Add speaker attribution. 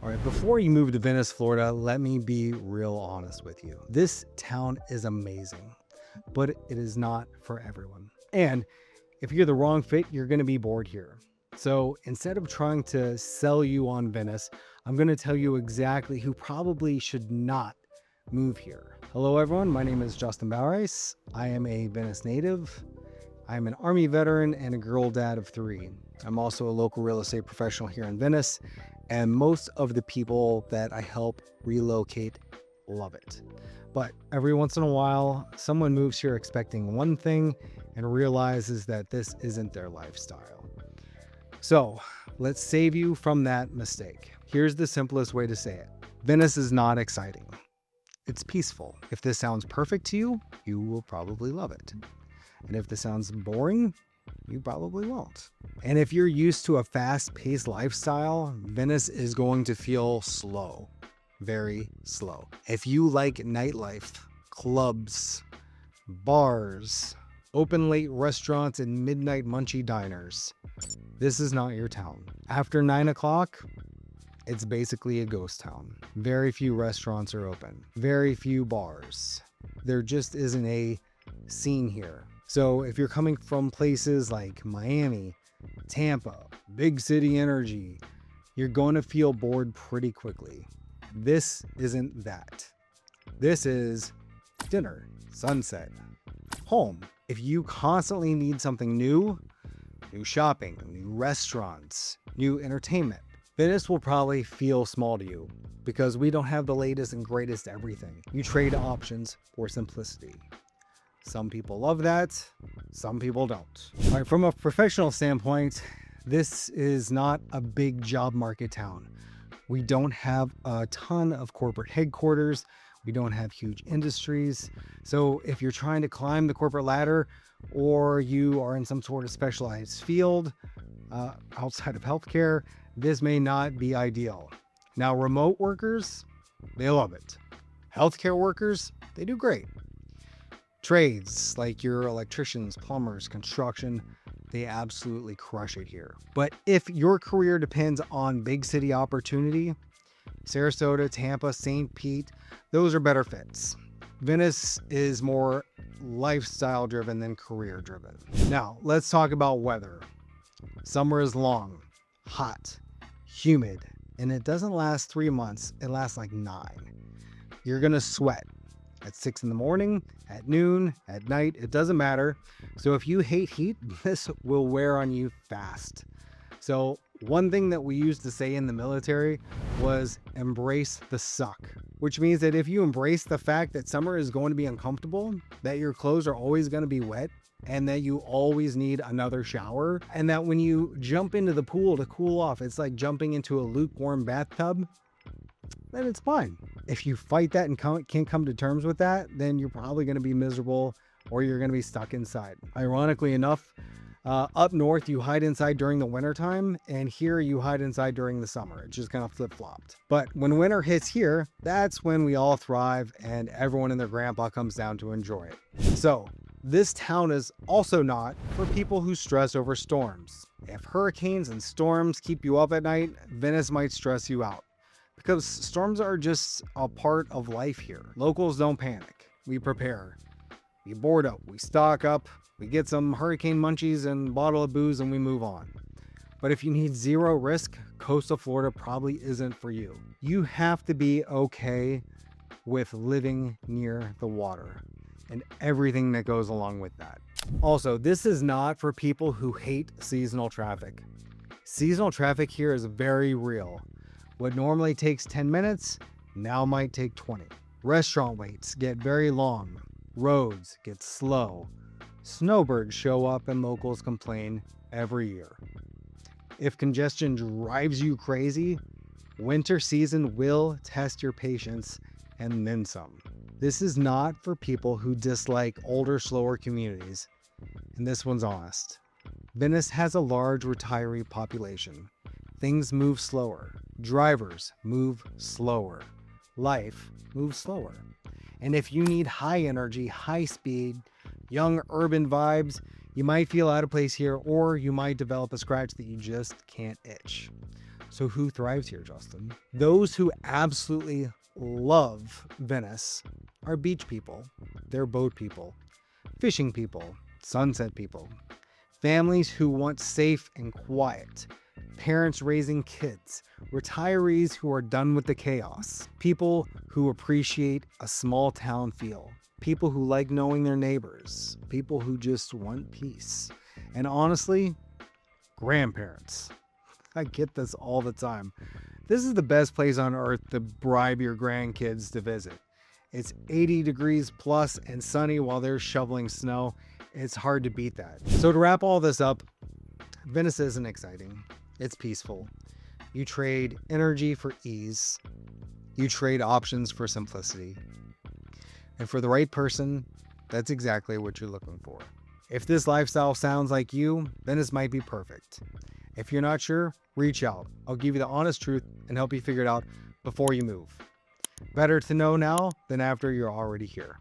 Speaker 1: All right, before you move to Venice, Florida, let me be real honest with you. This town is amazing, but it is not for everyone. And if you're the wrong fit, you're going to be bored here. So instead of trying to sell you on Venice, I'm going to tell you exactly who probably should not move here. Hello, everyone. My name is Justin Baureis. I am a Venice native. I'm an Army veteran and a girl dad of 3. I'm also a local real estate professional here in Venice, and most of the people that I help relocate love it. But every once in a while, someone moves here expecting one thing and realizes that this isn't their lifestyle. So let's save you from that mistake. Here's the simplest way to say it. Venice is not exciting. It's peaceful. If this sounds perfect to you, you will probably love it. And if this sounds boring, you probably won't. And if you're used to a fast-paced lifestyle, Venice is going to feel slow, very slow. If you like nightlife, clubs, bars, open late restaurants, and midnight munchie diners, this is not your town. After 9 o'clock, it's basically a ghost town. Very few restaurants are open, very few bars. There just isn't a scene here. So if you're coming from places like Miami, Tampa, big city energy, you're going to feel bored pretty quickly. This isn't that. This is dinner, sunset, home. If you constantly need something new shopping, new restaurants, new entertainment, Venice will probably feel small to you because we don't have the latest and greatest everything. You trade options for simplicity. Some people love that, some people don't. All right, from a professional standpoint, this is not a big job market town. We don't have a ton of corporate headquarters. We don't have huge industries. So if you're trying to climb the corporate ladder or you are in some sort of specialized field outside of healthcare, this may not be ideal. Now, remote workers, they love it. Healthcare workers, they do great. Trades like your electricians, plumbers, construction, they absolutely crush it here. But if your career depends on big city opportunity, Sarasota, Tampa, St. Pete, those are better fits. Venice is more lifestyle driven than career driven. Now, let's talk about weather. Summer is long, hot, humid, and it doesn't last 3 months. It lasts like 9. You're going to sweat at 6 in the morning, at noon, at night, it doesn't matter. So if you hate heat, this will wear on you fast. So one thing that we used to say in the military was embrace the suck, which means that if you embrace the fact that summer is going to be uncomfortable, that your clothes are always going to be wet, and that you always need another shower, and that when you jump into the pool to cool off, it's like jumping into a lukewarm bathtub, then it's fine. If you fight that and can't come to terms with that, then you're probably going to be miserable or you're going to be stuck inside. Ironically enough, up north, you hide inside during the wintertime, and here you hide inside during the summer. It's just kind of flip-flopped. But when winter hits here, that's when we all thrive and everyone and their grandpa comes down to enjoy it. So this town is also not for people who stress over storms. If hurricanes and storms keep you up at night, Venice might stress you out, because storms are just a part of life here. Locals don't panic. We prepare. We board up. We stock up. We get some hurricane munchies and a bottle of booze and we move on. But if you need zero risk, coastal Florida probably isn't for you. You have to be okay with living near the water and everything that goes along with that. Also, this is not for people who hate seasonal traffic. Seasonal traffic here is very real. What normally takes 10 minutes now might take 20. Restaurant waits get very long. Roads get slow. Snowbirds show up and locals complain every year. If congestion drives you crazy, winter season will test your patience and then some. This is not for people who dislike older, slower communities, and this one's honest. Venice has a large retiree population. Things move slower. Drivers move slower. Life moves slower. And if you need high energy, high speed, young urban vibes, you might feel out of place here, or you might develop a scratch that you just can't itch. So who thrives here, Justin? Those who absolutely love Venice are beach people. They're boat people, fishing people, sunset people, families who want safe and quiet, parents raising kids, retirees who are done with the chaos, people who appreciate a small town feel, people who like knowing their neighbors, people who just want peace, and honestly, grandparents. I get this all the time. This is the best place on earth to bribe your grandkids to visit. It's 80 degrees plus and sunny while they're shoveling snow. It's hard to beat that. So to wrap all this up, Venice isn't exciting. It's peaceful. You trade energy for ease. You trade options for simplicity. And for the right person, that's exactly what you're looking for. If this lifestyle sounds like you, Venice might be perfect. If you're not sure, reach out. I'll give you the honest truth and help you figure it out before you move. Better to know now than after you're already here.